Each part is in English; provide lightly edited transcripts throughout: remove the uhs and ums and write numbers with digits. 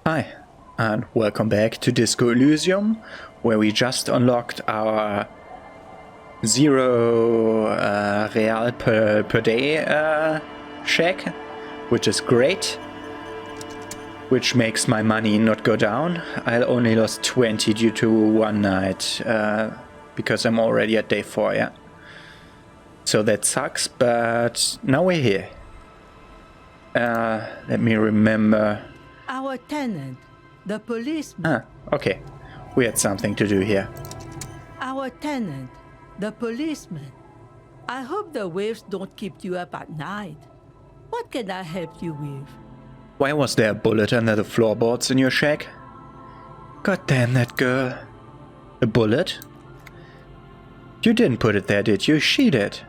Hi, and welcome back to Disco Elysium, where we just unlocked our 0 real per day shack, which is great, which makes my money not go down. I only lost 20 due to one night, because I'm already at day 4, yeah. So that sucks, but now we're here. Let me remember. Our tenant, the policeman. Okay. We had something to do here. Our tenant, the policeman. I hope the waves don't keep you up at night. What can I help you with? Why was there a bullet under the floorboards in your shack? God damn that girl. A bullet? You didn't put it there, did you? She did.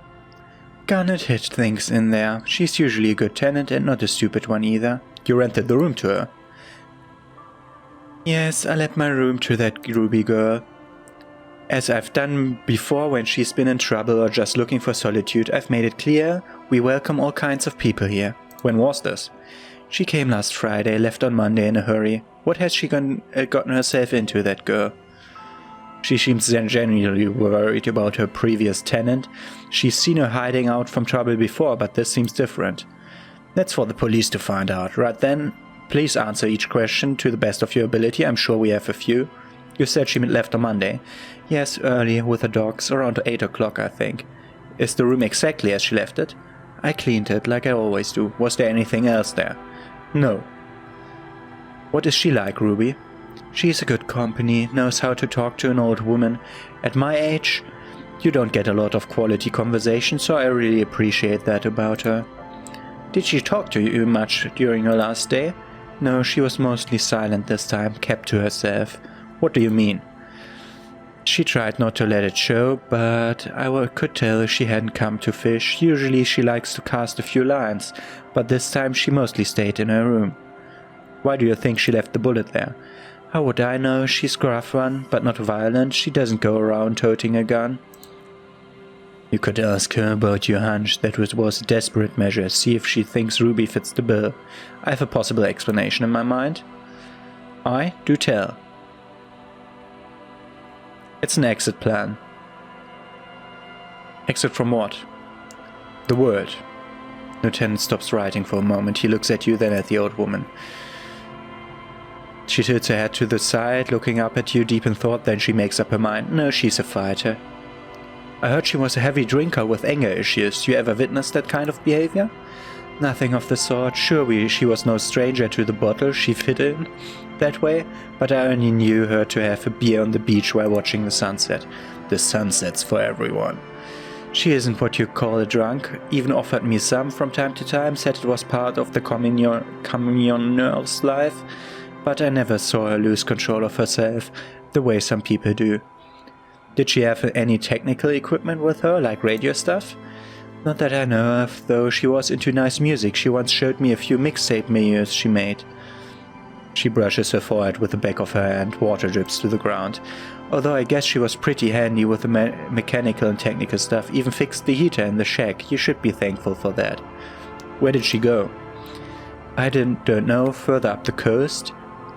Garnet hid things in there. She's usually a good tenant and not a stupid one either. You rented the room to her. Yes, I let my room to that Ruby girl. As I've done before when she's been in trouble or just looking for solitude, I've made it clear we welcome all kinds of people here. When was this? She came last Friday, left on Monday in a hurry. What has she gotten herself into, that girl? She seems genuinely worried about her previous tenant. She's seen her hiding out from trouble before, but this seems different. That's for the police to find out. Right then, please answer each question to the best of your ability. I'm sure we have a few. You said she left on Monday. Yes, early, with the dogs, around 8 o'clock, I think. Is the room exactly as she left it? I cleaned it, like I always do. Was there anything else there? No. What is she like, Ruby? She's a good company, knows how to talk to an old woman. At my age, you don't get a lot of quality conversation, so I really appreciate that about her. Did she talk to you much during her last day? No, she was mostly silent this time, kept to herself. What do you mean? She tried not to let it show, but I could tell she hadn't come to fish. Usually she likes to cast a few lines, but this time she mostly stayed in her room. Why do you think she left the bullet there? How would I know? She's gruff one, but not violent. She doesn't go around toting a gun. You could ask her about your hunch that it was a desperate measure, see if she thinks Ruby fits the bill. I have a possible explanation in my mind. Do tell. It's an exit plan. Exit from what? The world. Lieutenant stops writing for a moment. He looks at you, then at the old woman. She tilts her head to the side, looking up at you deep in thought, then she makes up her mind. No, she's a fighter. I heard she was a heavy drinker with anger issues. You ever witnessed that kind of behavior? Nothing of the sort. Sure, she was no stranger to the bottle. She fit in that way, but I only knew her to have a beer on the beach while watching the sunset. The sunset's for everyone. She isn't what you call a drunk. Even offered me some from time to time, said it was part of the communion's life, but I never saw her lose control of herself, the way some people do. Did she have any technical equipment with her, like radio stuff? Not that I know of, though she was into nice music. She once showed me a few mixtape menus she made. She brushes her forehead with the back of her hand, water drips to the ground. Although I guess she was pretty handy with the mechanical and technical stuff, even fixed the heater in the shack. You should be thankful for that. Where did she go? I don't know, further up the coast.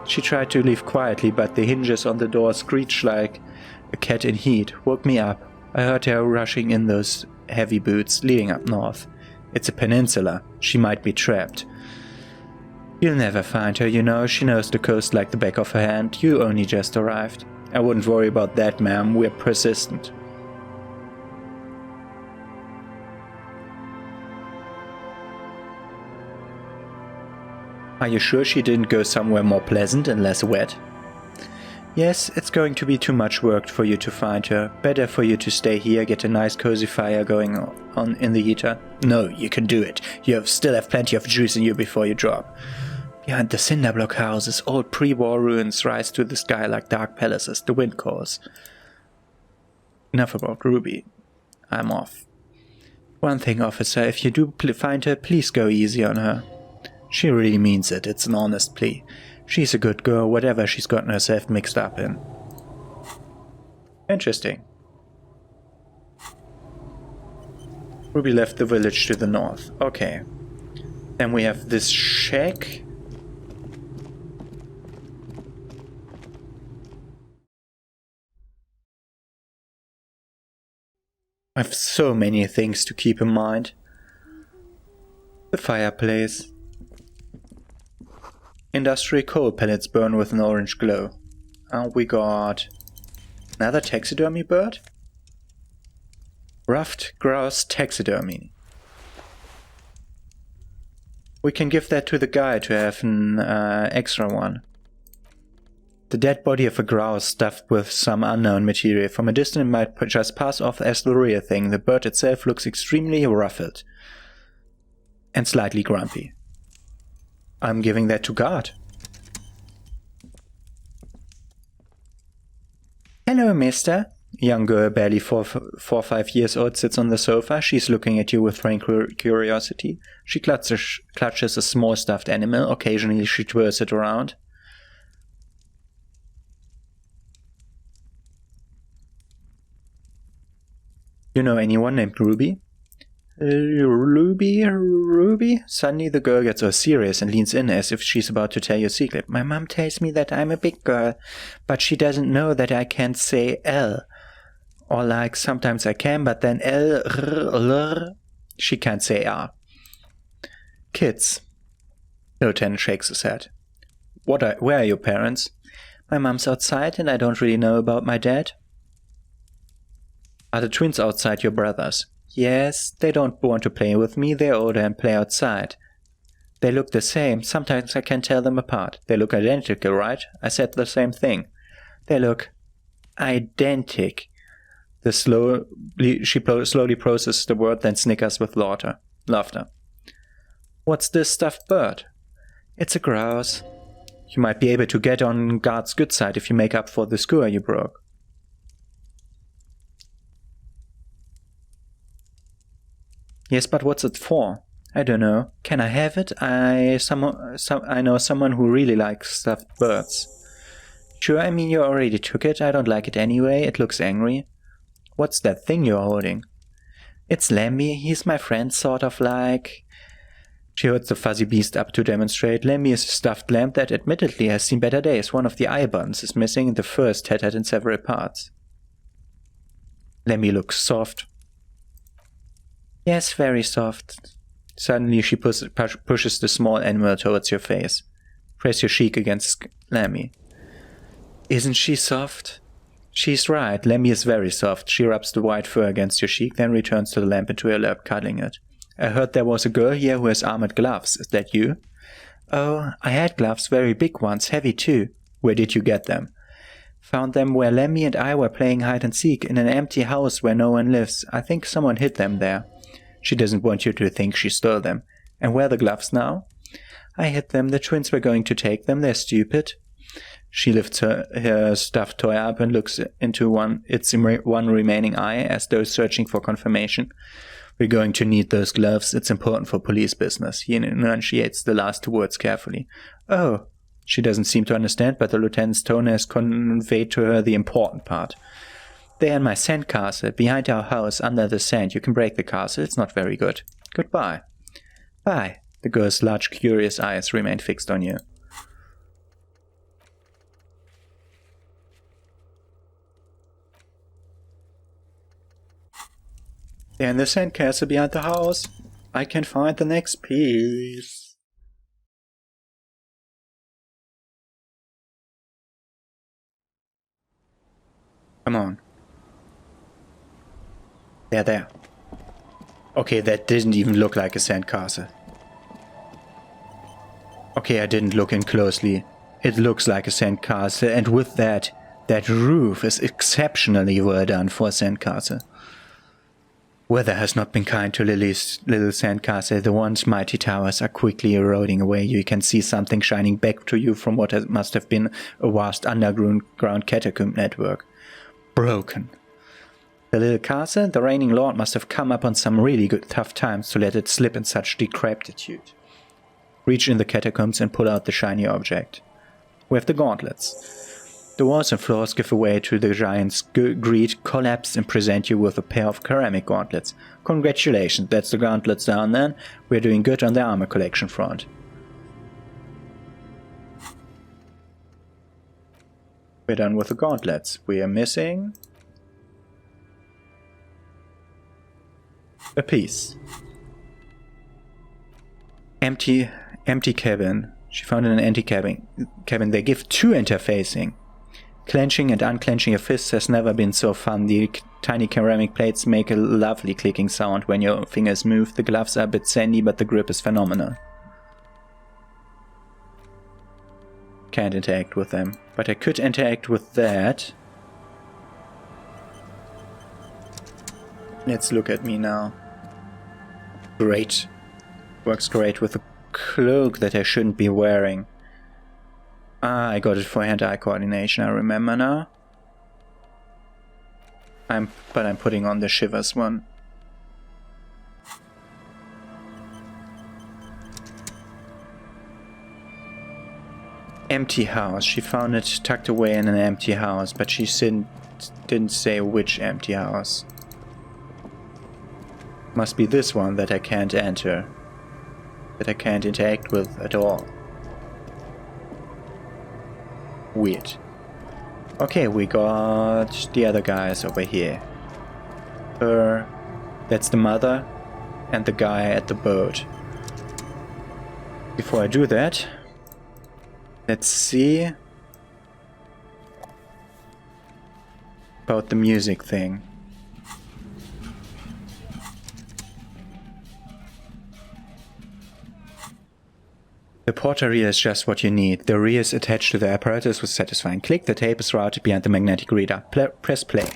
She tried to leave quietly, but the hinges on the door screeched like a cat in heat. Woke me up. I heard her rushing in those heavy boots, leading up north. It's a peninsula. She might be trapped. You'll never find her, you know. She knows the coast like the back of her hand. You only just arrived. I wouldn't worry about that, ma'am. We're persistent. Are you sure she didn't go somewhere more pleasant and less wet? Yes, it's going to be too much work for you to find her. Better for you to stay here, get a nice cozy fire going on in the heater. No, you can do it. You still have plenty of juice in you before you drop. Behind the cinder block houses, old pre-war ruins rise to the sky like dark palaces. The wind calls. Enough about Ruby. I'm off. One thing, officer, if you do find her, please go easy on her. She really means it. It's an honest plea. She's a good girl, whatever she's gotten herself mixed up in. Interesting. Ruby left the village to the north. Okay. Then we have this shack. I have so many things to keep in mind. The fireplace. Industrial coal pellets burn with an orange glow. And we got another taxidermy bird. Ruffed grouse taxidermy. We can give that to the guy to have an extra one. The dead body of a grouse stuffed with some unknown material. From a distance it might just pass off as the real thing. The bird itself looks extremely ruffled. And slightly grumpy. I'm giving that to God. Hello, mister. A young girl, barely 4 or 5 years old, sits on the sofa. She's looking at you with frank curiosity. She clutches a small stuffed animal. Occasionally she twirls it around. You know anyone named Ruby? Ruby? Suddenly the girl gets all serious and leans in as if she's about to tell you a secret. My mom tells me that I'm a big girl, but she doesn't know that I can't say L. Or like, sometimes I can, but then L, R, she can't say R. Kids. The lieutenant shakes his head. Where are your parents? My mom's outside and I don't really know about my dad. Are the twins outside your brothers? Yes, they don't want to play with me, they're older and play outside. They look the same, sometimes I can't tell them apart. They look identical, right? I said the same thing. They look identical. She slowly processes the word, then snickers with laughter. What's this stuffed bird? It's a grouse. You might be able to get on God's good side if you make up for the skewer you broke. Yes, but what's it for? I don't know. Can I have it? I know someone who really likes stuffed birds. Sure, I mean you already took it. I don't like it anyway. It looks angry. What's that thing you're holding? It's Lemmy. He's my friend, sort of like... She holds the fuzzy beast up to demonstrate. Lemmy is a stuffed lamb that admittedly has seen better days. One of the eye buttons is missing and the fur is tattered in several parts. Lemmy looks soft. Yes, very soft. Suddenly she pushes the small animal towards your face. Press your cheek against Lemmy. Isn't she soft? She's right, Lemmy is very soft. She rubs the white fur against your cheek, then returns to the lamp into her lap, cuddling it. I heard there was a girl here who has armored gloves. Is that you? Oh, I had gloves, very big ones, heavy too. Where did you get them? Found them where Lemmy and I were playing hide and seek, in an empty house where no one lives. I think someone hid them there. She doesn't want you to think she stole them. And where are the gloves now? I hid them. The twins were going to take them. They're stupid. She lifts her stuffed toy up and looks into its one remaining eye as though searching for confirmation. We're going to need those gloves. It's important for police business. He enunciates the last two words carefully. Oh. She doesn't seem to understand, but the lieutenant's tone has conveyed to her the important part. They're in my sand castle, behind our house, under the sand. You can break the castle. It's not very good. Goodbye. Bye. The girl's large, curious eyes remain fixed on you. They're in the sand castle behind the house. I can find the next piece. Come on. They're there. Okay, that didn't even look like a sandcastle. Okay, I didn't look in closely. It looks like a sandcastle, and with that roof is exceptionally well done for a sandcastle. Weather has not been kind to Lily's little sandcastle. The once mighty towers are quickly eroding away. You can see something shining back to you from what must have been a vast underground catacomb network. Broken. The little castle, the reigning lord must have come upon some really tough times to let it slip in such decrepitude. Reach in the catacombs and pull out the shiny object. We have the gauntlets. The walls and floors give way to the giant's greed, collapse and present you with a pair of ceramic gauntlets. Congratulations, that's the gauntlets down there. We're doing good on the armor collection front. We're done with the gauntlets. We are missing... A piece. Empty cabin. She found in an empty cabin. They give 2 interfacing. Clenching and unclenching your fists has never been so fun. The tiny ceramic plates make a lovely clicking sound when your fingers move. The gloves are a bit sandy, but the grip is phenomenal. Can't interact with them, but I could interact with that. Let's look at me now. Great. Works great with a cloak that I shouldn't be wearing. Ah, I got it for hand-eye coordination, I remember now. But I'm putting on the Shivers one. Empty house. She found it tucked away in an empty house, but she didn't say which empty house. Must be this one that I can't enter. That I can't interact with at all. Weird. Okay, we got the other guys over here. That's the mother and the guy at the boat. Before I do that, let's see about the music thing. The porter reel is just what you need. The reel is attached to the apparatus with satisfying click. The tape is routed behind the magnetic reader. Press play.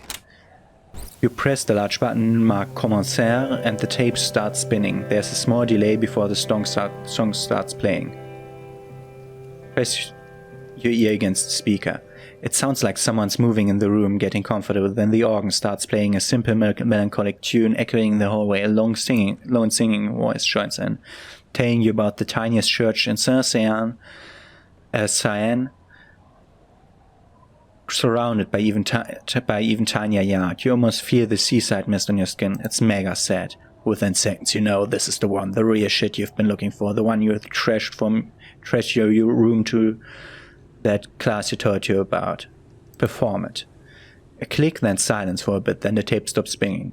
You press the large button marked Commencer and the tape starts spinning. There's a small delay before the song starts playing. Press your ear against the speaker. It sounds like someone's moving in the room, getting comfortable. Then the organ starts playing a simple melancholic tune echoing the hallway. A lone singing voice joins in, telling you about the tiniest church in Saint-Saëns, surrounded by even tinier yard. You almost feel the seaside mist on your skin. It's mega sad. Within seconds, you know this is the one, the real shit you've been looking for, the one you trashed your room to that class you told you about. Perform it. A click, then silence for a bit, then the tape stops spinning.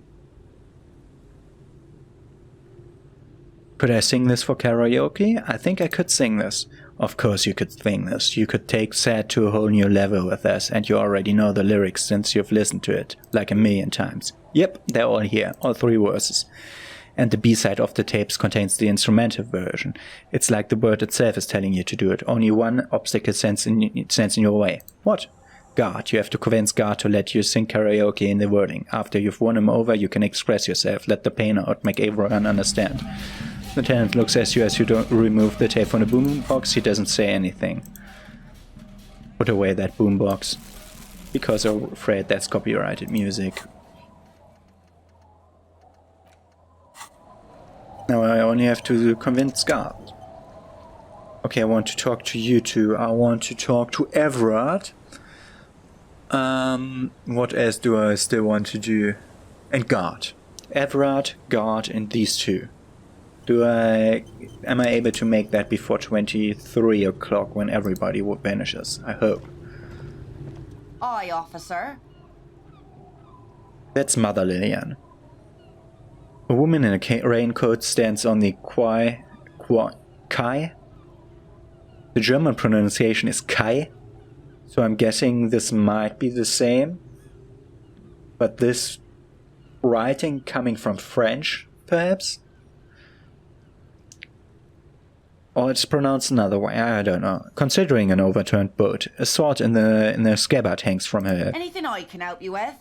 Could I sing this for karaoke? I think I could sing this. Of course you could sing this. You could take sad to a whole new level with this, and you already know the lyrics since you've listened to it like a million times. Yep, they're all here, all 3 verses. And the B-side of the tapes contains the instrumental version. It's like the bird itself is telling you to do it. Only one obstacle stands in your way. What? God. You have to convince God to let you sing karaoke in the wording. After you've won him over, you can express yourself, let the pain out, make everyone understand. The tenant looks at you as you don't remove the tape from the boombox. He doesn't say anything. Put away that boombox, because I'm afraid that's copyrighted music. Now I only have to convince God. Okay, I want to talk to you two. I want to talk to Everard. What else do I still want to do? And God. Everard, God, and these two. Am I able to make that before 23 o'clock when everybody vanishes? I hope. Aye, officer. That's Mother Lillian. A woman in a raincoat stands on the quay. The German pronunciation is Kai, so I'm guessing this might be the same. But this writing coming from French, perhaps? Or it's pronounced another way, I don't know. Considering an overturned boat, a sword in the scabbard hangs from her head. Anything I can help you with?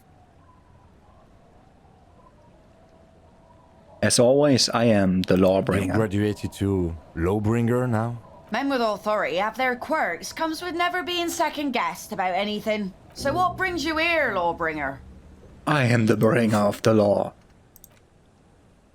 As always, I am the lawbringer. You graduated to lawbringer now? Men with authority have their quirks, comes with never being second-guessed about anything. So what brings you here, lawbringer? I am the bringer of the law.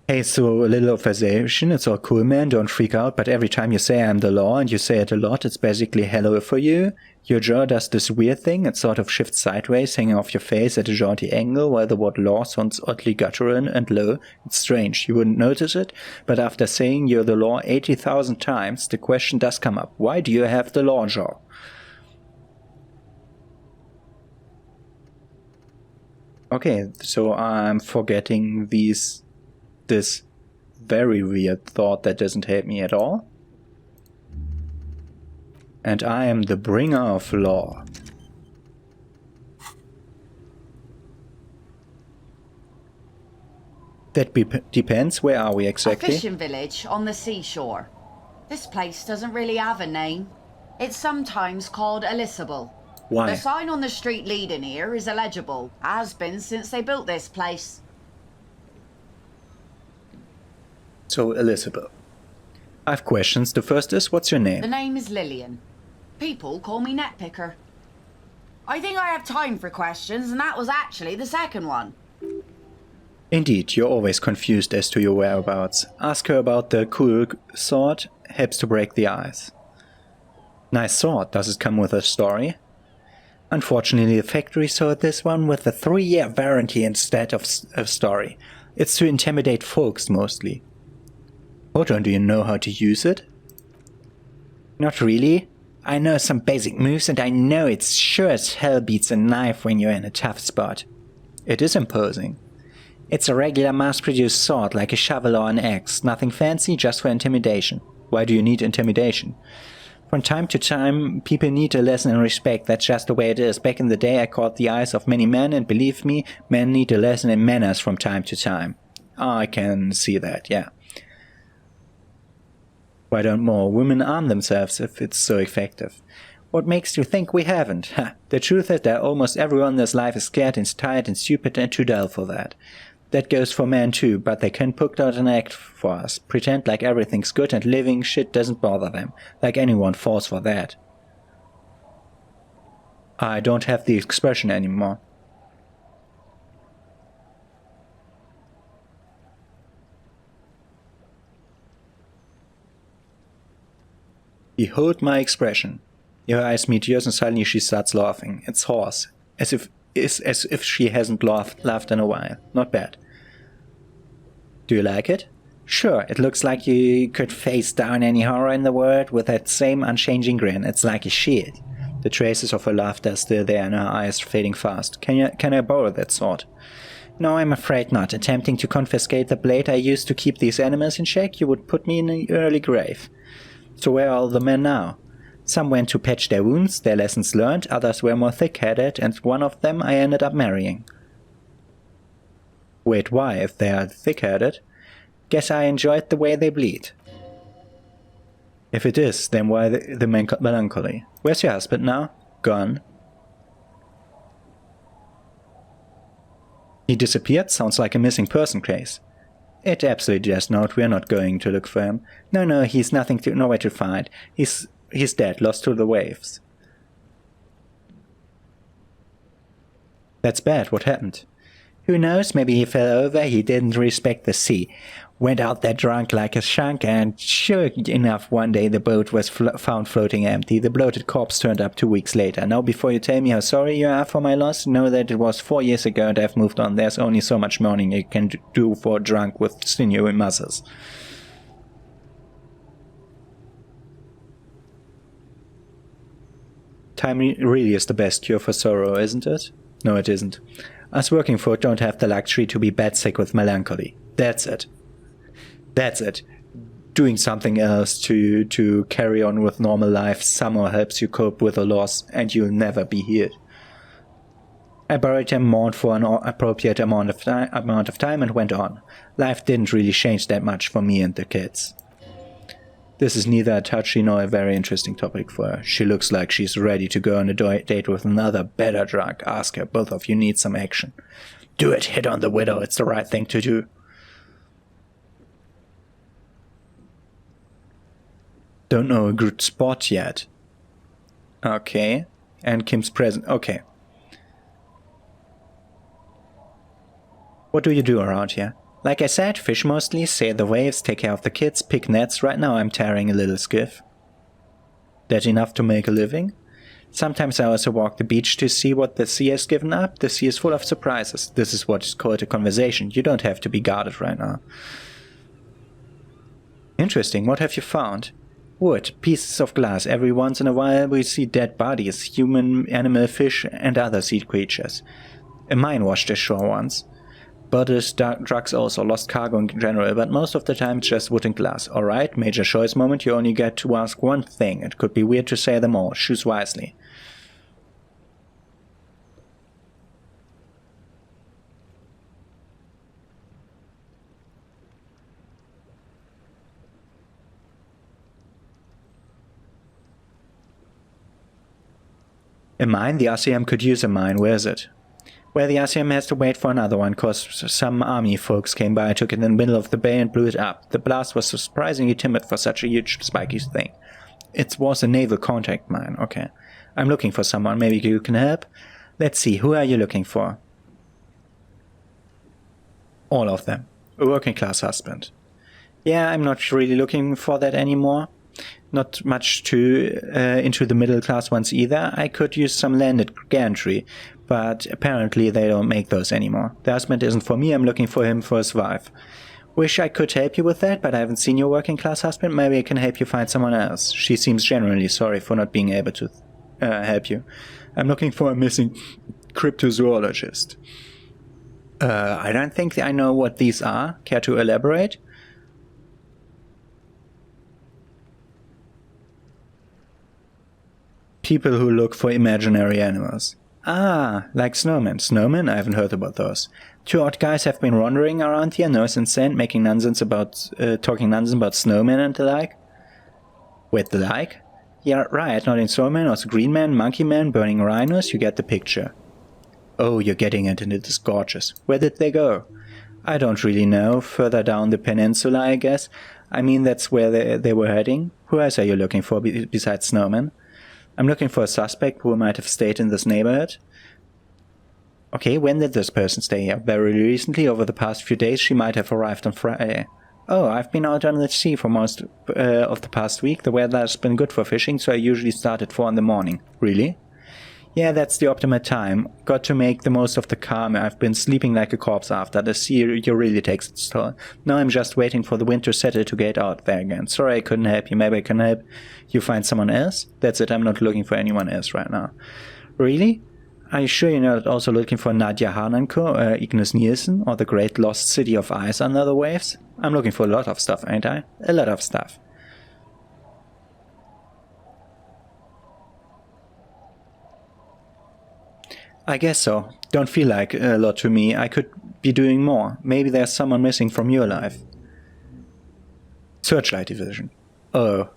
Hey, so a little observation, it's all cool, man, don't freak out, but every time you say I'm the law, and you say it a lot, it's basically hello for you. Your jaw does this weird thing, it sort of shifts sideways, hanging off your face at a jaunty angle, while the word law sounds oddly guttural and low. It's strange, you wouldn't notice it, but after saying you're the law 80,000 times, the question does come up, why do you have the law jaw? Okay, so I'm forgetting these this very weird thought that doesn't help me at all. And I am the bringer of law. That depends. Where are we exactly? A fishing village on the seashore. This place doesn't really have a name. It's sometimes called Elysium. Why? The sign on the street leading here is illegible. Has been since they built this place. So, Elysium. I have questions. The first is, what's your name? The name is Lillian. People call me Netpicker. I think I have time for questions, and that was actually the second one. Indeed, you're always confused as to your whereabouts. Ask her about the cool sword, helps to break the ice. Nice sword, does it come with a story? Unfortunately, the factory sold this one with a 3-year warranty instead of a story. It's to intimidate folks mostly. Hold on, do you know how to use it? Not really. I know some basic moves and I know it's sure as hell beats a knife when you're in a tough spot. It is imposing. It's a regular mass-produced sword like a shovel or an axe, nothing fancy, just for intimidation. Why do you need intimidation? From time to time, people need a lesson in respect, that's just the way it is. Back in the day I caught the eyes of many men, and believe me, men need a lesson in manners from time to time. I can see that, yeah. Why don't more women arm themselves if it's so effective? What makes you think we haven't? Ha! The truth is that almost everyone in this life is scared and tired and stupid and too dull for that. That goes for men too, but they can put out an act for us, pretend like everything's good and living shit doesn't bother them, like anyone falls for that. I don't have the expression anymore. Behold my expression. Your eyes meet yours and suddenly she starts laughing. It's hoarse, as if she hasn't laughed in a while. Not bad. Do you like it? Sure, it looks like you could face down any horror in the world with that same unchanging grin. It's like a shield. The traces of her laughter are still there and her eyes fading fast. Can I borrow that sword? No, I'm afraid not. Attempting to confiscate the blade I used to keep these animals in check, you would put me in an early grave. So where are all the men now? Some went to patch their wounds, their lessons learned, others were more thick-headed, and one of them I ended up marrying. Wait, why, if they are thick-headed? Guess I enjoyed the way they bleed. If it is, then why the melancholy? Where's your husband now? Gone. He disappeared? Sounds like a missing person case. It absolutely does not. We're not going to look for him. No, he's nowhere to find. He's dead, lost to the waves. That's bad. What happened? Who knows? Maybe he fell over. He didn't respect the sea. Went out there drunk like a skunk, and sure enough, one day the boat was found floating empty. The bloated corpse turned up 2 weeks later. Now, before you tell me how sorry you are for my loss, know that it was 4 years ago and I've moved on. There's only so much mourning you can do for a drunk with sinewy muscles. Time really is the best cure for sorrow, isn't it? No, it isn't. Us working folk don't have the luxury to be bed sick with melancholy. That's it. That's it. Doing something else to carry on with normal life somehow helps you cope with a loss, and you'll never be healed. I buried him, mourned for an appropriate amount of time, and went on. Life didn't really change that much for me and the kids. This is neither a touchy nor a very interesting topic for her. She looks like she's ready to go on a date with another better drunk. Ask her, both of you need some action. Do it, hit on the widow, it's the right thing to do. Don't know a good spot yet. Okay. And Kim's present. Okay. What do you do around here? Like I said, fish mostly, sail the waves, take care of the kids, pick nets. Right now I'm tearing a little skiff. That enough to make a living? Sometimes I also walk the beach to see what the sea has given up. The sea is full of surprises. This is what is called a conversation. You don't have to be guarded right now. Interesting. What have you found? Wood, pieces of glass. Every once in a while we see dead bodies, human, animal, fish, and other sea creatures. A mine washed ashore once. Bottles, drugs also, lost cargo in general, but most of the time it's just wood and glass. Alright, major choice moment, you only get to ask one thing. It could be weird to say them all. Choose wisely. A mine? The RCM could use a mine. Where is it? Well, the RCM has to wait for another one, cause some army folks came by, took it in the middle of the bay and blew it up. The blast was surprisingly timid for such a huge spiky thing. It was a naval contact mine. Okay. I'm looking for someone. Maybe you can help? Let's see. Who are you looking for? All of them. A working class husband. Yeah, I'm not really looking for that anymore. Not much too into the middle class ones either. I could use some landed gantry, but apparently they don't make those anymore. The husband isn't for me, I'm looking for him for his wife. Wish I could help you with that, but I haven't seen your working class husband. Maybe I can help you find someone else. She seems genuinely sorry for not being able to help you. I'm looking for a missing cryptozoologist. I don't think I know what these are. Care to elaborate? People who look for imaginary animals. Ah, like snowmen. Snowmen? I haven't heard about those. Two odd guys have been wandering around here, nose in sand, making nonsense about, talking nonsense about snowmen and the like. Wait, the like? Yeah, right, not in snowmen, also green man, monkey man, burning rhinos, you get the picture. Oh, you're getting it, and it is gorgeous. Where did they go? I don't really know. Further down the peninsula, I guess. I mean, that's where they were heading. Who else are you looking for besides snowmen? I'm looking for a suspect who might have stayed in this neighborhood. Okay, when did this person stay here? Very recently, over the past few days. She might have arrived on Friday. Oh, I've been out on the sea for most of the past week. The weather has been good for fishing, so I usually start at 4 in the morning. Really? Yeah, that's the optimal time. Got to make the most of the calm. I've been sleeping like a corpse after. The sea really takes its toll. Now I'm just waiting for the wind to settle to get out there again. Sorry I couldn't help you. Maybe I can help you find someone else? That's it, I'm not looking for anyone else right now. Really? Are you sure you're not also looking for Nadia Harnanko, Ignis Nielsen, or the great lost city of ice under the waves? I'm looking for a lot of stuff, ain't I? A lot of stuff. I guess so. Don't feel like a lot to me. I could be doing more. Maybe there's someone missing from your life. Searchlight division. Oh.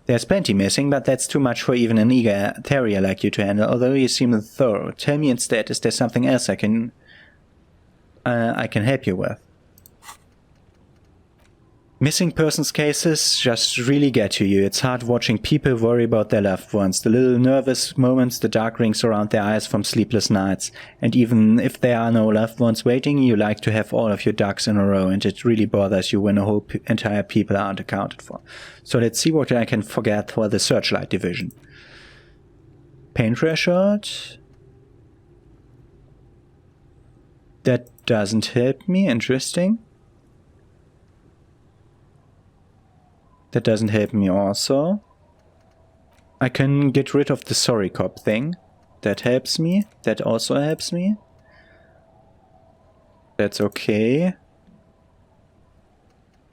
There's plenty missing, but that's too much for even an eager terrier like you to handle, although you seem thorough. Tell me instead, is there something else I can help you with? Missing persons cases just really get to you. It's hard watching people worry about their loved ones, the little nervous moments, the dark rings around their eyes from sleepless nights. And even if there are no loved ones waiting, you like to have all of your ducks in a row, and it really bothers you when a whole entire people aren't accounted for. So let's see what I can forget for the Searchlight division. Paintbrush shot. That doesn't help me. Interesting. That doesn't help me also. I can get rid of the sorry cop thing. That helps me. That also helps me. That's okay.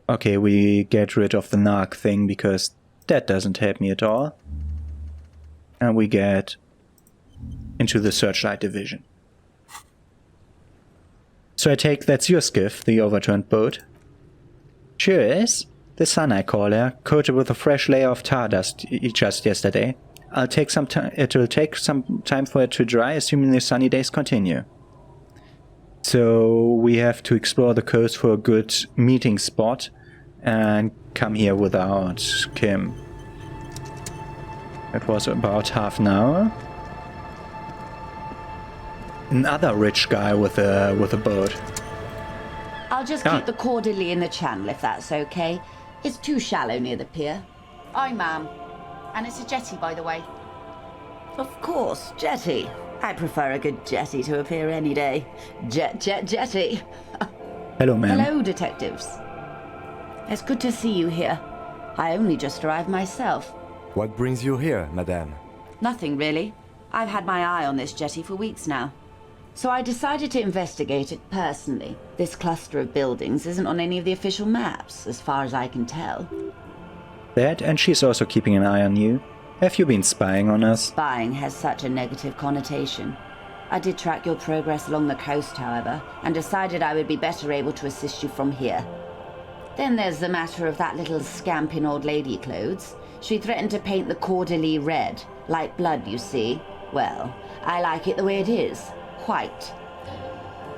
Okay, we get rid of the narc thing because that doesn't help me at all. And we get into the Searchlight division. So I take that's your skiff, the overturned boat. Sure is. The sun, I call her, coated with a fresh layer of tar dust just yesterday. It'll take some time for it to dry, assuming the sunny days continue. So we have to explore the coast for a good meeting spot and come here without Kim. It was about half an hour. Another rich guy with a boat. I'll just keep the cordially in the channel if that's okay. It's too shallow near the pier. Aye, ma'am. And it's a jetty, by the way. Of course, jetty. I prefer a good jetty to a pier any day. Jetty. Hello, ma'am. Hello, detectives. It's good to see you here. I only just arrived myself. What brings you here, madame? Nothing, really. I've had my eye on this jetty for weeks now. So I decided to investigate it personally. This cluster of buildings isn't on any of the official maps, as far as I can tell. That, and she's also keeping an eye on you. Have you been spying on us? Spying has such a negative connotation. I did track your progress along the coast, however, and decided I would be better able to assist you from here. Then there's the matter of that little scamp in old lady clothes. She threatened to paint the Cordelie red, like blood, you see. Well, I like it the way it is. Quite.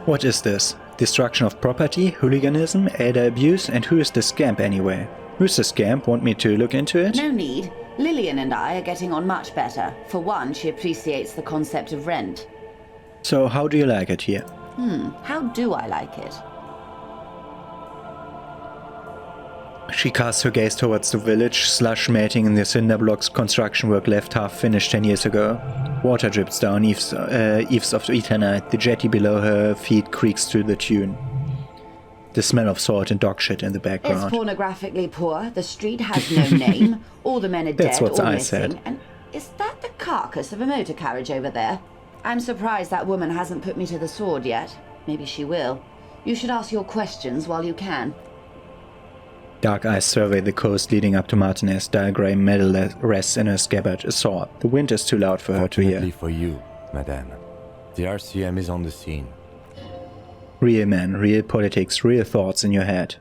What is this? Destruction of property, hooliganism, elder abuse, and who is the scamp anyway? Who's the scamp? Want me to look into it? No need. Lillian and I are getting on much better. For one, she appreciates the concept of rent. So how do you like it here? How do I like it? She casts her gaze towards the village, slush melting in the cinder blocks, construction work left half finished 10 years ago. Water drips down eaves of eternite, the jetty below her feet creaks to the tune. The smell of salt and dog shit in the background. It's pornographically poor, the street has no name, all the men are That's dead what or I missing, said. and is that the carcass of a motor carriage over there? I'm surprised that woman hasn't put me to the sword yet. Maybe she will. You should ask your questions while you can. Dark eyes survey the coast leading up to Martinez. Dial grey metal rests in her scabbard, a sword. The wind is too loud for her to hear. Fortunately for you, madame. The RCM is on the scene. Real men, real politics, real thoughts in your head.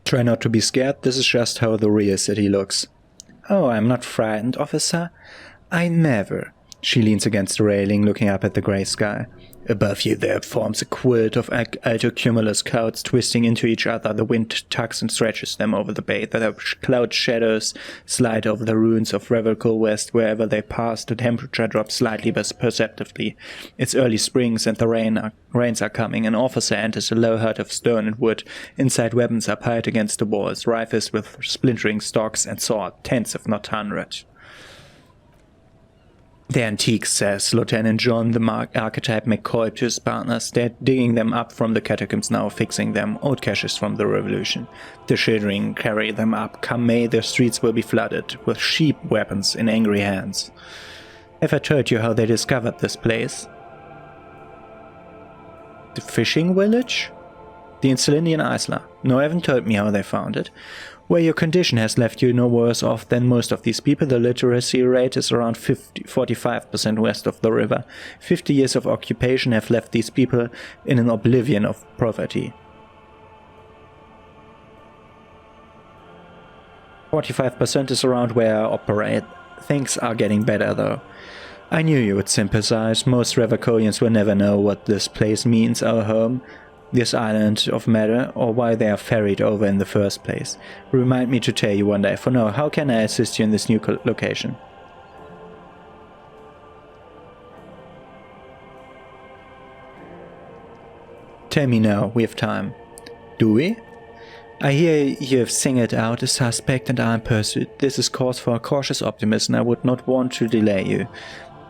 Try not to be scared, this is just how the real city looks. Oh, I'm not frightened, officer. I never. She leans against the railing, looking up at the grey sky. Above you there forms a quilt of altocumulus clouds twisting into each other. The wind tugs and stretches them over the bay. The cloud shadows slide over the ruins of Revelco West. Wherever they pass, the temperature drops slightly but perceptibly. It's early springs and the rains are coming. An officer enters a low hut of stone and wood. Inside, weapons are piled against the walls. Rifles with splintering stocks and swords, tens if not 100. They're antiques, says Lieutenant John, the archetype McCoy to his partners. They're digging them up from the catacombs now, fixing them. Old caches from the revolution. The shivering carry them up. Come May, their streets will be flooded with sheep weapons in angry hands. Have I told you how they discovered this place? The fishing village? The Insulindian Isla. No, I haven't told me how they found it. Where your condition has left you no worse off than most of these people, the literacy rate is around 45% west of the river. 50 years of occupation have left these people in an oblivion of poverty. 45% is around where I operate. Things are getting better though. I knew you would sympathize. Most Revelconians will never know what this place means, our home. This island of matter, or why they are ferried over in the first place. Remind me to tell you one day. For now, how can I assist you in this new location? Tell me now, we have time. Do we? I hear you have singled out a suspect and are in pursuit. This is cause for a cautious optimism. I would not want to delay you.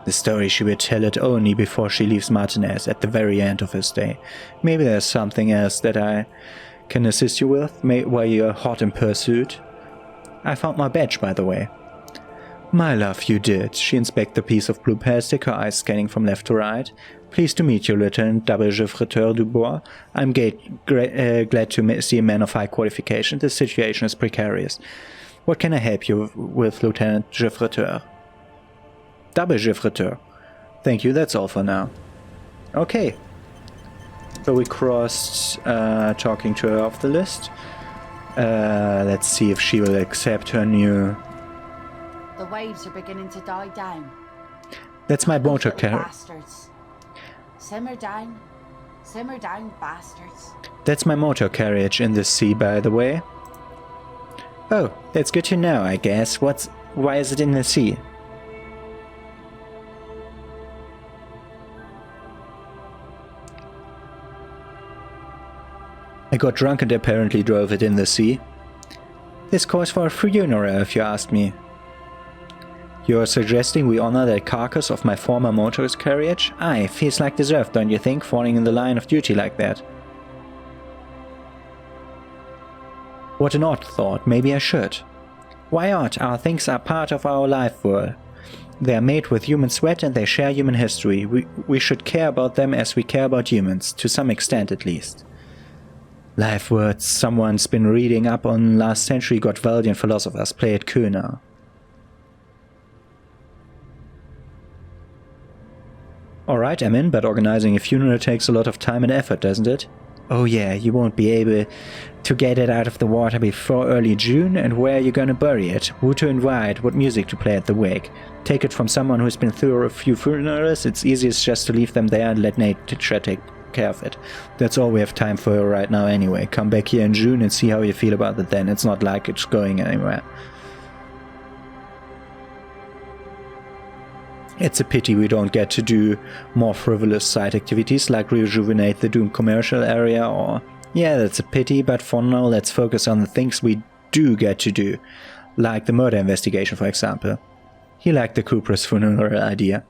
The story she will tell it only before she leaves Martinez at the very end of her stay. Maybe there's something else that I can assist you with while you're hot in pursuit. I found my badge, by the way. My love, you did. She inspects the piece of blue plastic, her eyes scanning from left to right. Pleased to meet you, Lieutenant Double Geffreteur Dubois. I'm glad to see a man of high qualification. The situation is precarious. What can I help you with, Lieutenant Geffreteur? Double Geffreteur. Thank you, that's all for now. Okay. So we crossed talking to her off the list. Let's see if she will accept her new... The waves are beginning to die down. That's my motor carriage. Bastards. Simmer down, bastards. That's my motor carriage in the sea, by the way. Oh, that's good to know, I guess. Why is it in the sea? I got drunk and apparently drove it in the sea. This calls for a funeral, if you ask me. You're suggesting we honor that carcass of my former motor carriage? Aye, feels like deserved, don't you think, falling in the line of duty like that? What an odd thought, maybe I should. Why not? Our things are part of our life world. They are made with human sweat and they share human history. We should care about them as we care about humans, to some extent at least. Life words someone's been reading up on last century got valiant philosophers. Play it cool now. Alright, I'm in, but organizing a funeral takes a lot of time and effort, doesn't it? Oh yeah, you won't be able to get it out of the water before early June, and where are you gonna bury it? Who to invite? What music to play at the wake? Take it from someone who's been through a few funerals, it's easiest just to leave them there and let nature take care of it. That's all we have time for right now anyway. Come back here in June and see how you feel about it then. It's not like it's going anywhere. It's a pity we don't get to do more frivolous side activities like rejuvenate the Doom commercial area or... Yeah, that's a pity, but for now let's focus on the things we do get to do. Like the murder investigation, for example. He liked the Cooper's funeral idea.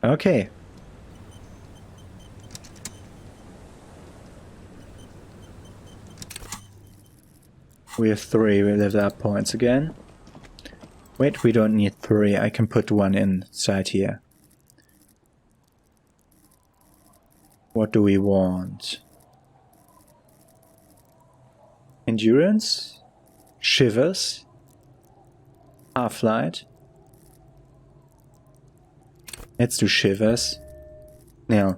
Okay. We have 3, we lived up points again. Wait, we don't need 3, I can put 1 inside here. What do we want? Endurance? Shivers? Half-light? Let's do shivers. No.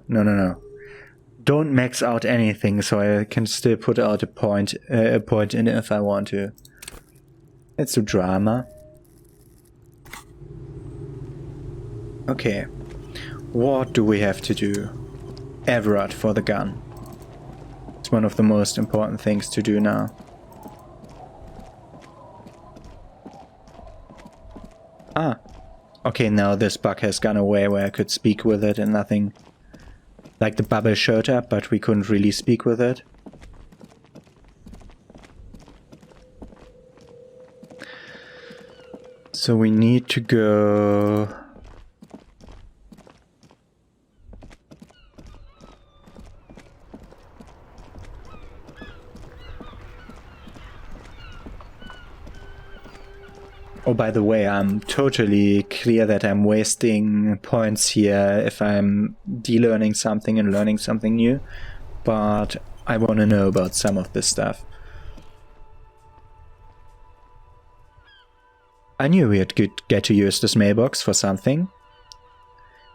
Don't max out anything so I can still put out a point in if I want to. Let's do drama. Okay. What do we have to do? Everett for the gun. It's one of the most important things to do now. Ah. Okay, now this bug has gone away where I could speak with it and nothing. Like the bubble showed up, but we couldn't really speak with it. So we need to go... Oh, by the way, I'm totally clear that I'm wasting points here if I'm de-learning something and learning something new, but I want to know about some of this stuff. I knew we would get to use this mailbox for something.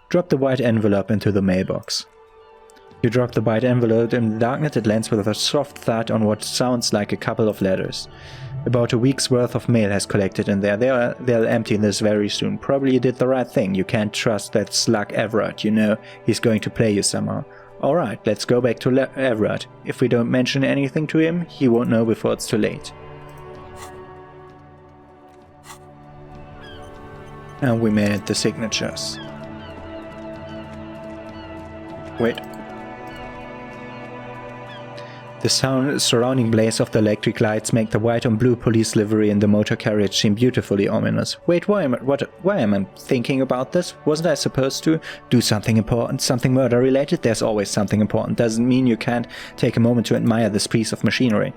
Drop the white envelope into the mailbox. You drop the white envelope in the darkness, it lands with a soft thud on what sounds like a couple of letters. About a week's worth of mail has collected in there. They'll empty this very soon. Probably you did the right thing. You can't trust that slug Everett. You know he's going to play you somehow. Alright, let's go back to Everett. If we don't mention anything to him, he won't know before it's too late. And we made the signatures. Wait. The surrounding blaze of the electric lights make the white and blue police livery in the motor carriage seem beautifully ominous. Wait, why am I thinking about this? Wasn't I supposed to do something important, something murder related? There's always something important. Doesn't mean you can't take a moment to admire this piece of machinery.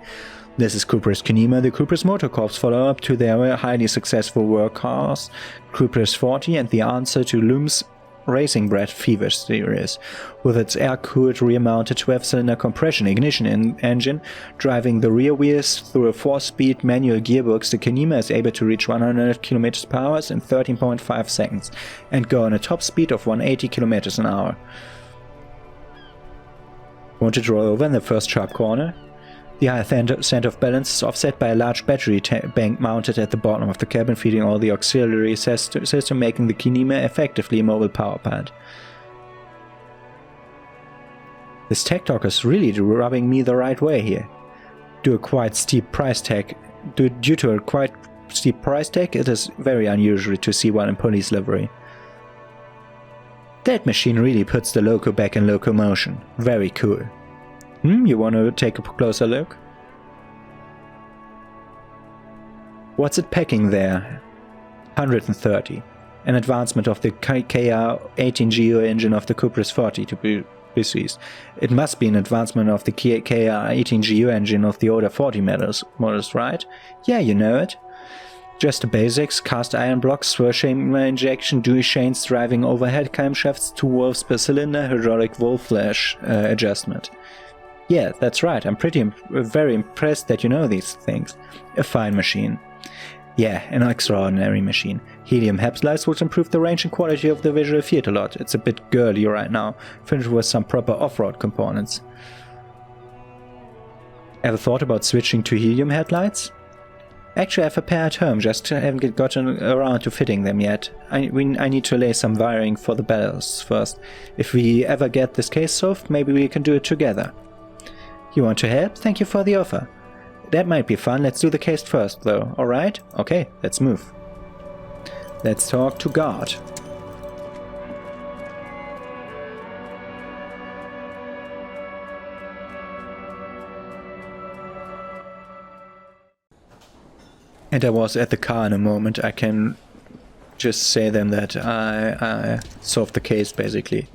This is Cooper's Kinema, the Cooper's Motor Corps follow-up to their highly successful workhorse, Cooper's 40, and the answer to Loom's racing bred Fever series, with its air-cooled rear-mounted 12-cylinder compression ignition engine driving the rear wheels through a 4-speed manual gearbox. The Kinema is able to reach 100 km per hour in 13.5 seconds and go on a top speed of 180 km an hour. Want to draw over in the first sharp corner? The high center of balance is offset by a large battery bank mounted at the bottom of the cabin, feeding all the auxiliary system, making the Kinema effectively a mobile power plant. This tech talk is really rubbing me the right way here. Due to a quite steep price tag, it is very unusual to see one in police livery. That machine really puts the loco back in locomotion. Very cool. You want to take a closer look? What's it packing there? 130. An advancement of the KR-18 Geo engine of the Cooper's 40 to be species. It must be an advancement of the KR-18GU engine of the older 40 models, right? Yeah, you know it. Just the basics: cast iron blocks, swirl chamber injection, dual chains, driving overhead camshafts, 2 valves per cylinder, hydraulic valve flash adjustment. Yeah, that's right. I'm very impressed that you know these things. A fine machine. Yeah, an extraordinary machine. Helium headlights would improve the range and quality of the visual field a lot. It's a bit girly right now, finished with some proper off-road components. Ever thought about switching to helium headlights? Actually, I have a pair at home, just haven't gotten around to fitting them yet. I need to lay some wiring for the bells first. If we ever get this case solved, maybe we can do it together. You want to help? Thank you for the offer. That might be fun. Let's do the case first, though. Alright? Okay, let's move. Let's talk to God. And I was at the car in a moment. I can just say them that I solved the case, basically.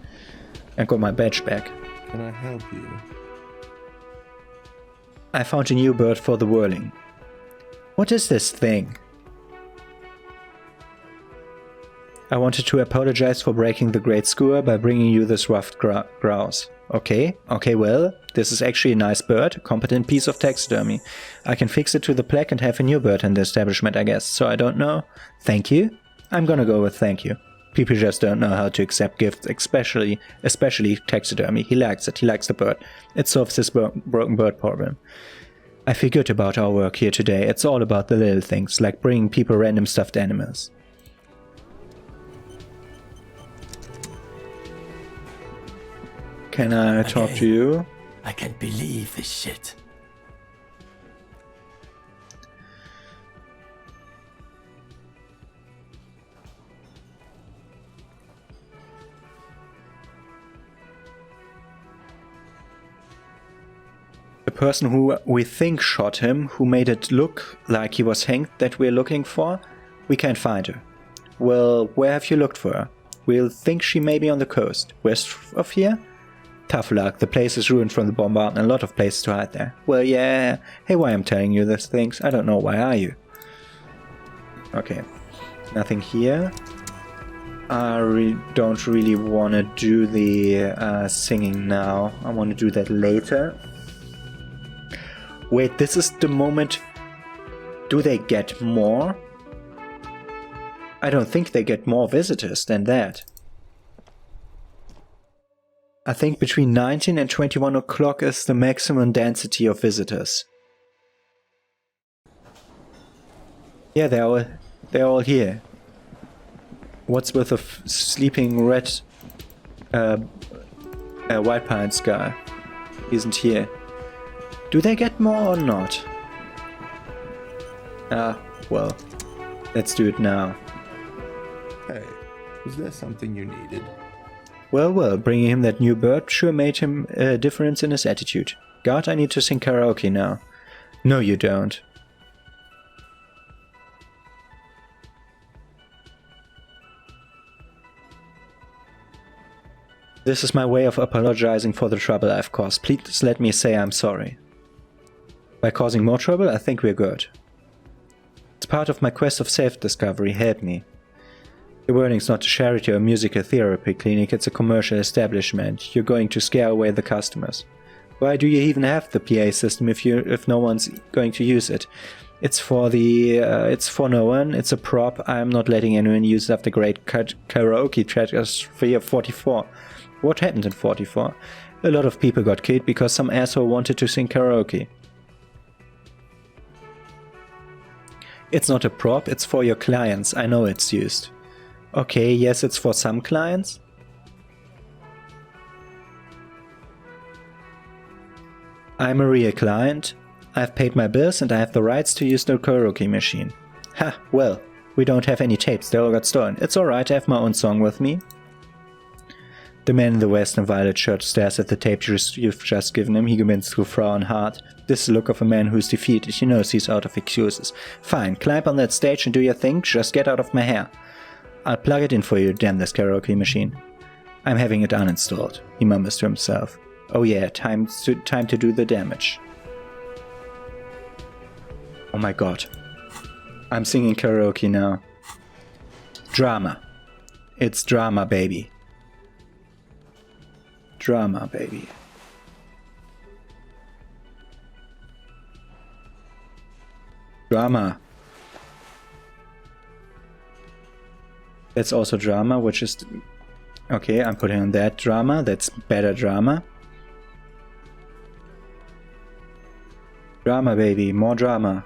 And got my badge back. Can I help you? I found a new bird for the whirling. What is this thing? I wanted to apologize for breaking the great skewer by bringing you this ruffed grouse. Okay, well, this is actually a nice bird, a competent piece of taxidermy. I can fix it to the plaque and have a new bird in the establishment, I guess, so I don't know. Thank you? I'm gonna go with thank you. People just don't know how to accept gifts, especially taxidermy. He likes it, he likes the bird. It solves his broken bird problem. I feel good about our work here today. It's all about the little things, like bringing people random stuffed animals. Can I talk to you? I can't believe this shit. The person who we think shot him, who made it look like he was hanged, that we're looking for, we can't find her. Well, where have you looked for her? We'll think she may be on the coast. West of here? Tough luck, the place is ruined from the bombardment and a lot of places to hide there. Well, yeah. Hey, why I'm telling you these things? I don't know, why are you? Okay. Nothing here. I don't really want to do the singing now. I want to do that later. Wait, this is the moment. Do they get more? I don't think they get more visitors than that. I think between 19 and 21 o'clock is the maximum density of visitors. Yeah, they're all here. What's with the sleeping red White Pines guy? He isn't here. Do they get more or not? Well, let's do it now. Hey, was there something you needed? Well, bringing him that new bird sure made him a difference in his attitude. God, I need to sing karaoke now. No, you don't. This is my way of apologizing for the trouble I've caused. Please let me say I'm sorry. By causing more trouble, I think we're good. It's part of my quest of self-discovery. Help me. The Whirling's not a charity or musical therapy clinic, it's a commercial establishment. You're going to scare away the customers. Why do you even have the PA system if no one's going to use it? It's for no one, it's a prop. I'm not letting anyone use it after great karaoke tragedy of 44. What happened in 44? A lot of people got killed because some asshole wanted to sing karaoke. It's not a prop, it's for your clients. I know it's used. Okay, yes, it's for some clients. I'm a real client. I've paid my bills and I have the rights to use the karaoke machine. Ha, well, we don't have any tapes, they all got stolen. It's alright, I have my own song with me. The man in the western violet shirt stares at the tape you've just given him. He begins to frown hard. This is the look of a man who's defeated. He knows he's out of excuses. Fine, climb on that stage and do your thing, just get out of my hair. I'll plug it in for you, damn this karaoke machine. I'm having it uninstalled, he murmurs to himself. Oh yeah, time to do the damage. Oh my god. I'm singing karaoke now. Drama. It's drama, baby. Drama, baby. Drama. That's also drama, which is... Okay, I'm putting on that drama. That's better drama. Drama, baby. More drama.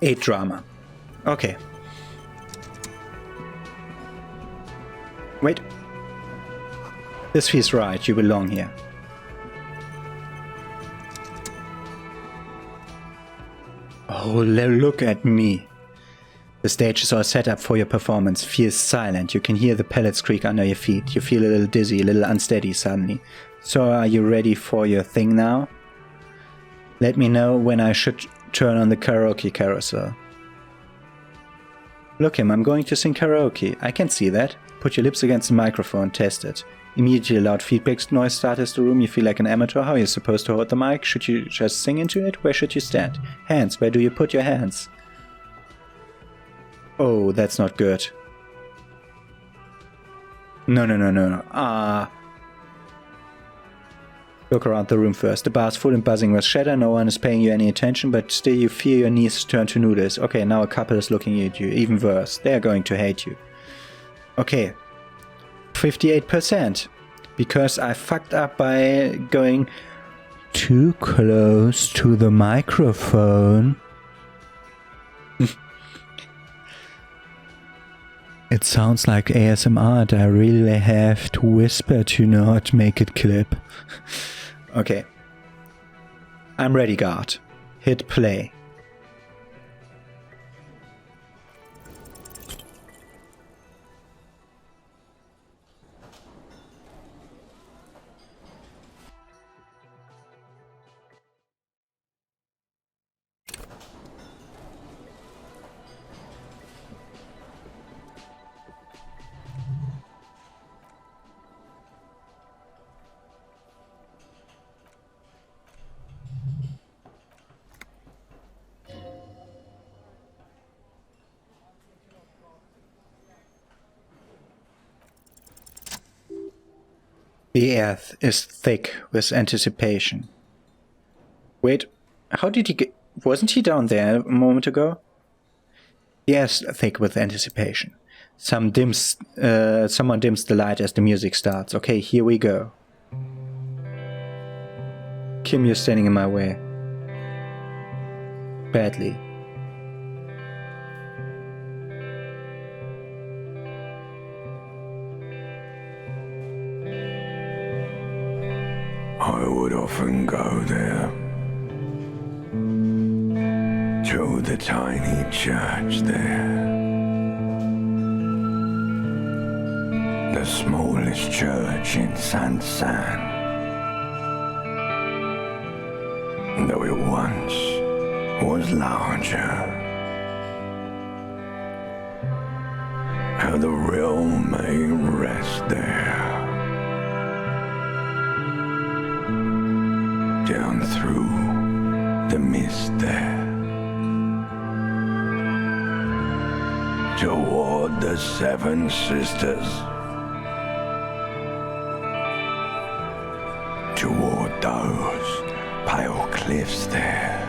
Eight drama. Okay. Wait. This feels right. You belong here. Oh, look at me. The stage is all set up for your performance. Feel silent. You can hear the pellets creak under your feet. You feel a little dizzy, a little unsteady suddenly. So are you ready for your thing now? Let me know when I should turn on the karaoke carousel. Look him, I'm going to sing karaoke. I can see that. Put your lips against the microphone, test it. Immediately a loud feedback noise startles the room. You feel like an amateur. How are you supposed to hold the mic? Should you just sing into it? Where should you stand? Hands, where do you put your hands? Oh, that's not good. No. Look around the room first. The bar is full and buzzing with chatter. No one is paying you any attention, but still you feel your knees turn to noodles. Okay, now a couple is looking at you. Even worse. They are going to hate you. Okay. 58%. Because I fucked up by going too close to the microphone. It sounds like ASMR and I really have to whisper to not make it clip. Okay. I'm ready, guard. Hit play. The earth is thick with anticipation. Wait, how did he get... Wasn't he down there a moment ago? Yes, thick with anticipation. Someone dims the light as the music starts. Okay, here we go. Kim, you're standing in my way. Badly. I would often go there, to the tiny church there, the smallest church in Saint-Saëns, though it once was larger. How the real may rest there. Down through the mist there, toward the Seven Sisters, toward those pale cliffs there.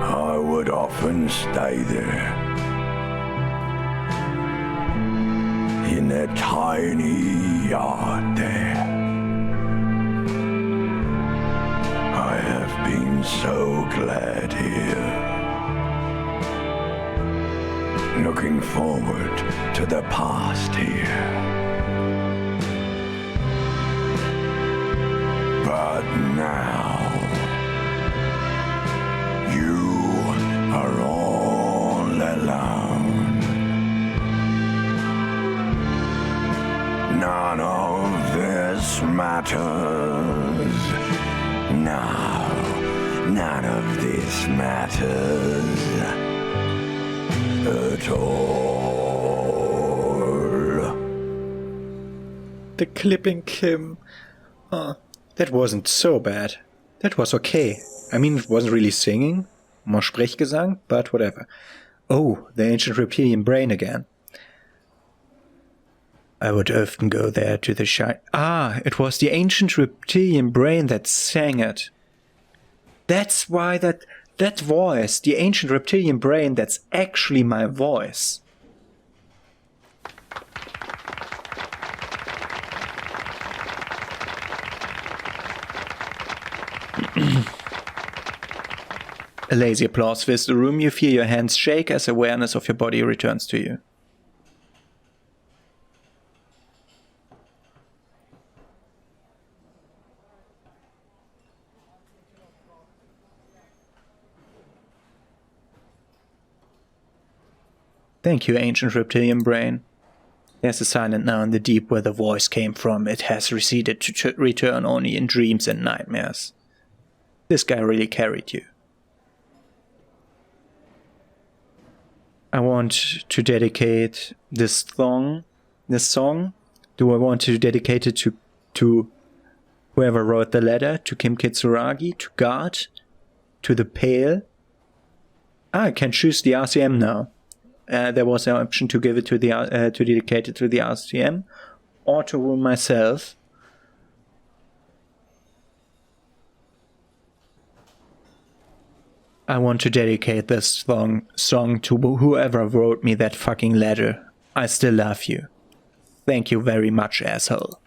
I would often stay there, in that tiny yard there. I have been so glad here, looking forward to the past here. But now, you are all alone. None of this matters. None of this matters at all. The clipping Kim. Oh, that wasn't so bad. That was okay. I mean, it wasn't really singing, more Sprechgesang, but whatever. Oh, the ancient reptilian brain again. I would often go there to the shrine. Ah, it was the ancient reptilian brain that sang it. That's why that voice, the ancient reptilian brain, that's actually my voice. A lazy applause fills the room. You feel your hands shake as awareness of your body returns to you. Thank you, ancient reptilian brain. There's a silence now in the deep where the voice came from. It has receded to return only in dreams and nightmares. This guy really carried you. I want to dedicate this song. Do I want to dedicate it to whoever wrote the letter, to Kim Kitsuragi, to God, to the Pale? I can choose the RCM now. There was an option to give it to to dedicate it to the RCM, or to myself. I want to dedicate this song to whoever wrote me that fucking letter. I still love you. Thank you very much, asshole.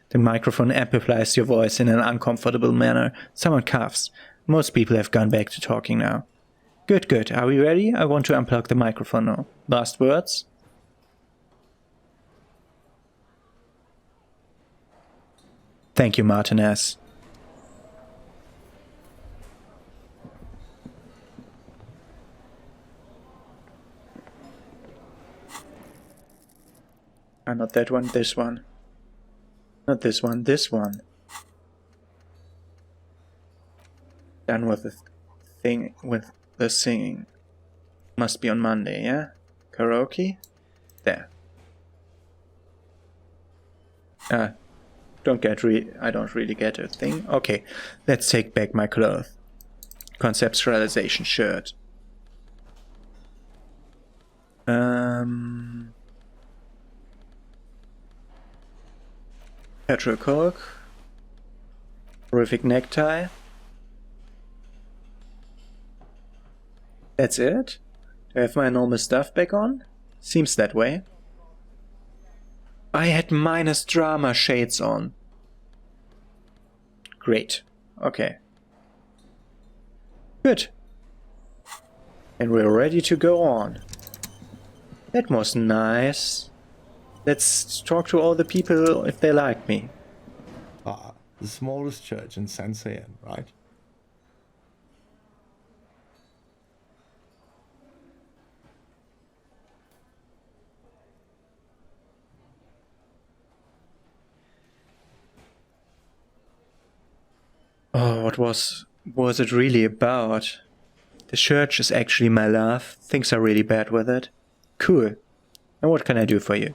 The microphone amplifies your voice in an uncomfortable manner. Someone coughs. Most people have gone back to talking now. Good. Are we ready? I want to unplug the microphone now. Last words? Thank you, Martinez. Not that one, this one. Not this one, this one. Done with the thing, with the singing. Must be on Monday, yeah? Karaoke? There. I don't really get a thing. Okay, let's take back my clothes. Conceptualization shirt. Petrol Coke. Horrific necktie. That's it? Do I have my normal stuff back on? Seems that way. I had minus drama shades on. Great. Okay. Good. And we're ready to go on. That was nice. Let's talk to all the people if they like me. Ah, the smallest church in Saint-Saëns, right? Oh, what was it really about? The church is actually my love. Things are really bad with it. Cool. And what can I do for you?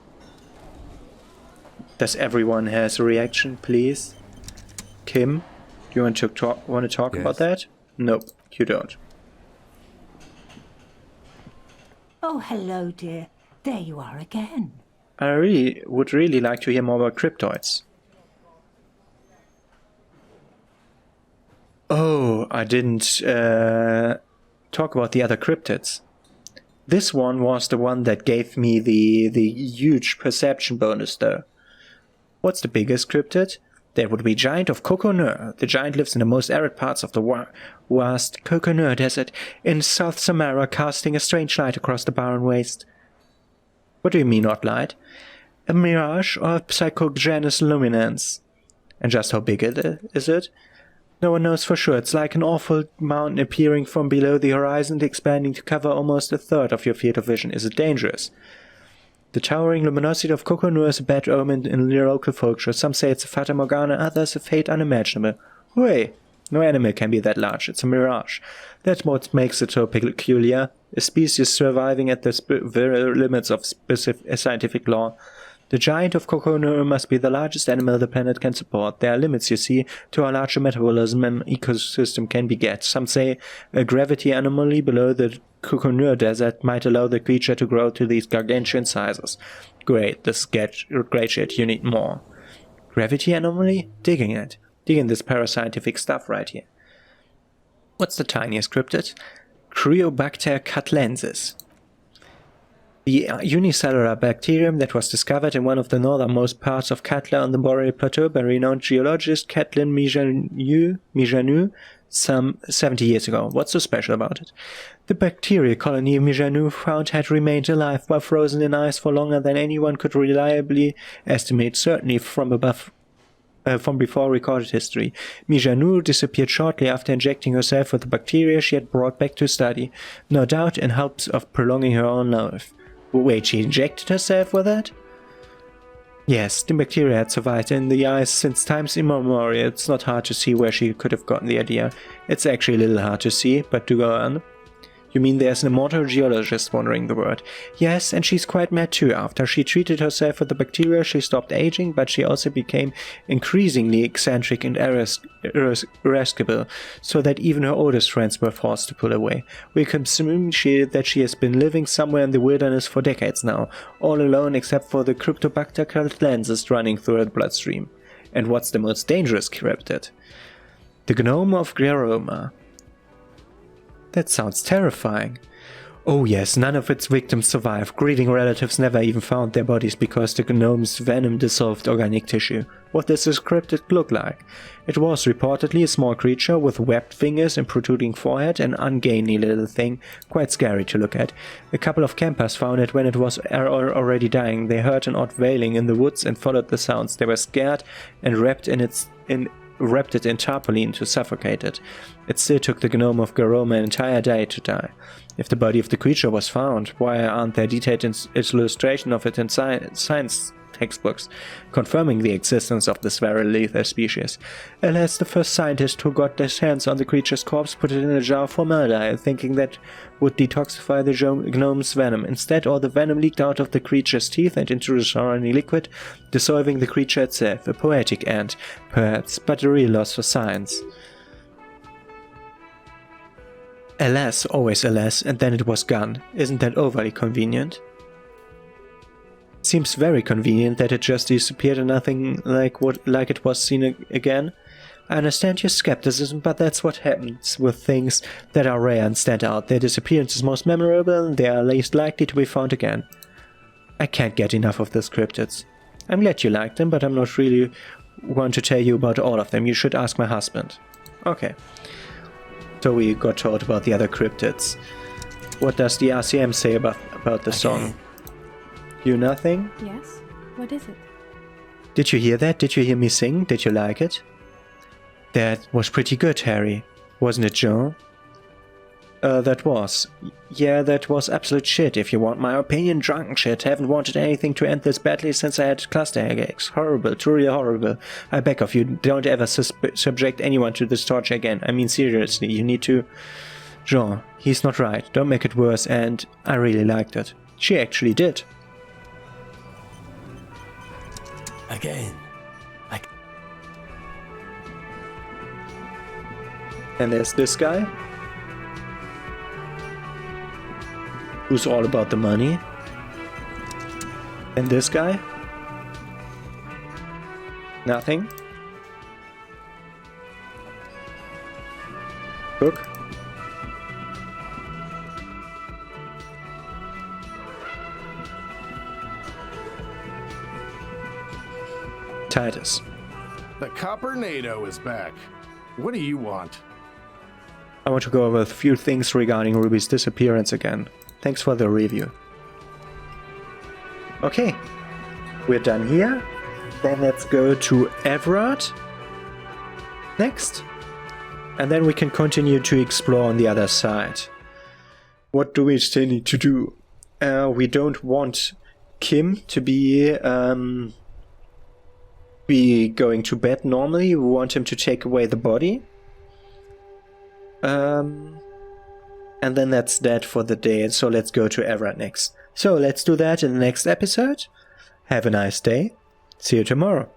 Does everyone has a reaction, please? Kim, do you want to talk Yes. about that? Nope, you don't. Oh, hello, dear. There you are again. I would really like to hear more about cryptoids. Oh, I didn't talk about the other cryptids. This one was the one that gave me the huge perception bonus though. What's the biggest cryptid? That would be Giant of Coconut. The giant lives in the most arid parts of the vast Coconut Desert in South Sahara, casting a strange light across the barren waste. What do you mean, not light? A mirage or a psychogenous luminance? And just how big is it? No one knows for sure. It's like an awful mountain appearing from below the horizon, expanding to cover almost a third of your field of vision. Is it dangerous? The towering luminosity of Coconut is a bad omen in the local folklore. Some say it's a Fata Morgana, others a fate unimaginable. Hooray! No animal can be that large, it's a mirage. That's what makes it so peculiar, a species surviving at the very limits of specific scientific law. The giant of Coconut must be the largest animal the planet can support. There are limits, you see, to how large a metabolism an ecosystem can beget. Some say a gravity anomaly below the Coconut desert might allow the creature to grow to these gargantuan sizes. Great, this is great shit, you need more. Gravity anomaly? Digging it. Digging this parascientific stuff right here. What's the tiniest cryptid? Cryobacter catlensis. The unicellular bacterium that was discovered in one of the northernmost parts of Katla on the Boreal Plateau by renowned geologist Kathleen Mijanu some 70 years ago. What's so special about it? The bacteria colony Mijanu found had remained alive while frozen in ice for longer than anyone could reliably estimate, certainly from before recorded history. Mijanu disappeared shortly after injecting herself with the bacteria she had brought back to study, no doubt in hopes of prolonging her own life. Wait, she injected herself with it? Yes, the bacteria had survived in the ice since times immemorial. It's not hard to see where she could have gotten the idea. It's actually a little hard to see, but to go on. You mean there's an immortal geologist wandering the world? Yes, and she's quite mad too. After she treated herself with the bacteria, she stopped aging, but she also became increasingly eccentric and irascible, so that even her oldest friends were forced to pull away. We can assume that she has been living somewhere in the wilderness for decades now, all alone except for the Cryptobacter catlensis running through her bloodstream. And what's the most dangerous cryptid? The gnome of Glaroma. That sounds terrifying. Oh yes, none of its victims survived. Grieving relatives never even found their bodies because the gnome's venom dissolved organic tissue. What does this cryptid look like? It was reportedly a small creature with webbed fingers and protruding forehead, an ungainly little thing, quite scary to look at. A couple of campers found it when it was already dying. They heard an odd wailing in the woods and followed the sounds. They were scared and wrapped it in tarpaulin to suffocate it. It still took the gnome of Garoma an entire day to die. If the body of the creature was found, why aren't there detailed illustrations of it in science textbooks, confirming the existence of this very lethal species? Alas, the first scientist who got their hands on the creature's corpse put it in a jar of formaldehyde, thinking that would detoxify the gnome's venom. Instead, all the venom leaked out of the creature's teeth and into the shiny liquid, dissolving the creature itself. A poetic end, perhaps, but a real loss for science. Alas, always alas, and then it was gone. Isn't that overly convenient? Seems very convenient that it just disappeared and nothing like it was seen again. I understand your skepticism, but that's what happens with things that are rare and stand out. Their disappearance is most memorable, and they are least likely to be found again. I can't get enough of these cryptids. I'm glad you like them, but I'm not really one to tell you about all of them. You should ask my husband. Okay. So we got told about the other cryptids. What does the RCM say about the song? You nothing? Yes? What is it? Did you hear that? Did you hear me sing? Did you like it? That was pretty good, Harry. Wasn't it, Joe? That was. Yeah, that was absolute shit, if you want my opinion. Drunken shit. Haven't wanted anything to end this badly since I had cluster headaches. Horrible. Truly horrible. I beg of you, don't ever subject anyone to this torture again. I mean, seriously, you need to... Jean, he's not right. Don't make it worse, and I really liked it. She actually did. Again. And there's this guy, who's all about the money. And this guy, nothing. Cook. Titus. The Coppernado is back. What do you want? I want to go over a few things regarding Ruby's disappearance again. Thanks for the review. Okay, we're done here. Then let's go to Everard next. And then we can continue to explore on the other side. What do we still need to do? We don't want Kim to be going to bed normally. We want him to take away the body. And then that's that for the day. So let's go to Evra next. So let's do that in the next episode. Have a nice day. See you tomorrow.